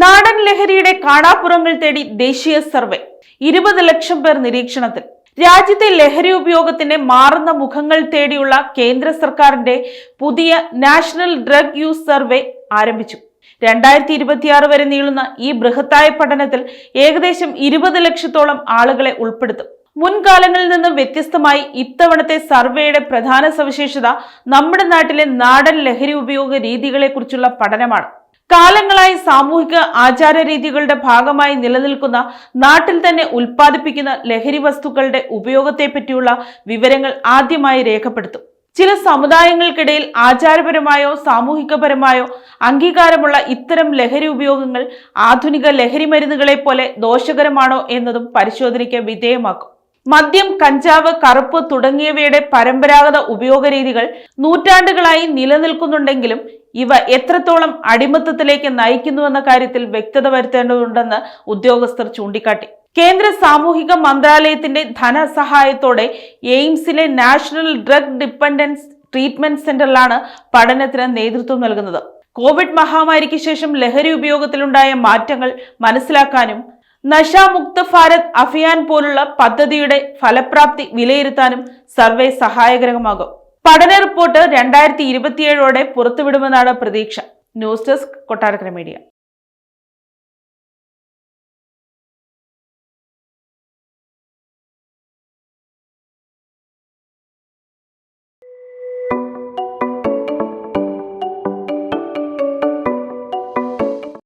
നാടൻ ലഹരിയുടെ കാണാപ്പുറങ്ങൾ തേടി ദേശീയ സർവേ 20 ലക്ഷം പേർ നിരീക്ഷണത്തിൽ. രാജ്യത്തെ ലഹരി ഉപയോഗത്തിന്റെ മാറുന്ന മുഖങ്ങൾ തേടിയുള്ള കേന്ദ്ര സർക്കാരിന്റെ പുതിയ നാഷണൽ ഡ്രഗ് യൂസ് സർവേ ആരംഭിച്ചു. 2026 വരെ നീളുന്ന ഈ ബൃഹത്തായ പഠനത്തിൽ ഏകദേശം 20 ലക്ഷത്തോളം ആളുകളെ ഉൾപ്പെടുത്തും. മുൻകാലങ്ങളിൽ നിന്ന് വ്യത്യസ്തമായി ഇത്തവണത്തെ സർവേയുടെ പ്രധാന സവിശേഷത നമ്മുടെ നാട്ടിലെ നാടൻ ലഹരി ഉപയോഗ രീതികളെ കുറിച്ചുള്ള പഠനമാണ്. കാലങ്ങളായി സാമൂഹിക ആചാര രീതികളുടെ ഭാഗമായി നിലനിൽക്കുന്ന നാട്ടിൽ തന്നെ ഉൽപ്പാദിപ്പിക്കുന്ന ലഹരി വസ്തുക്കളുടെ ഉപയോഗത്തെ പറ്റിയുള്ള വിവരങ്ങൾ ആദ്യമായി രേഖപ്പെടുത്തും. ചില സമുദായങ്ങൾക്കിടയിൽ ആചാരപരമായോ സാമൂഹികപരമായോ അംഗീകാരമുള്ള ഇത്തരം ലഹരി ഉപയോഗങ്ങൾ ആധുനിക ലഹരി മരുന്നുകളെ പോലെ ദോഷകരമാണോ എന്നതും പരിശോധനയ്ക്ക് വിധേയമാക്കും. മദ്യം, കഞ്ചാവ്, കറുപ്പ് തുടങ്ങിയവയുടെ പരമ്പരാഗത ഉപയോഗ രീതികൾ നൂറ്റാണ്ടുകളായി നിലനിൽക്കുന്നുണ്ടെങ്കിലും ഇവ എത്രത്തോളം അടിമത്തത്തിലേക്ക് നയിക്കുന്നുവെന്ന കാര്യത്തിൽ വ്യക്തത വരുത്തേണ്ടതുണ്ടെന്ന് ഉദ്യോഗസ്ഥർ ചൂണ്ടിക്കാട്ടി. കേന്ദ്ര സാമൂഹിക മന്ത്രാലയത്തിന്റെ ധനസഹായത്തോടെ എയിംസിലെ നാഷണൽ ഡ്രഗ് ഡിപ്പെൻഡൻസ് ട്രീറ്റ്മെന്റ് സെന്ററിലാണ് പഠനത്തിന് നേതൃത്വം നൽകുന്നത്. കോവിഡ് മഹാമാരിക്ക് ശേഷം ലഹരി ഉപയോഗത്തിലുണ്ടായ മാറ്റങ്ങൾ മനസ്സിലാക്കാനും നശാമുക്ത ഭാരത് അഭിയാൻ പോലുള്ള പദ്ധതിയുടെ ഫലപ്രാപ്തി വിലയിരുത്താനും സർവേ സഹായകരമാകും. പഠന റിപ്പോർട്ട് 2027ഓടെ പുറത്തുവിടുമെന്നാണ് പ്രതീക്ഷ. News desk, Kottarakkara media.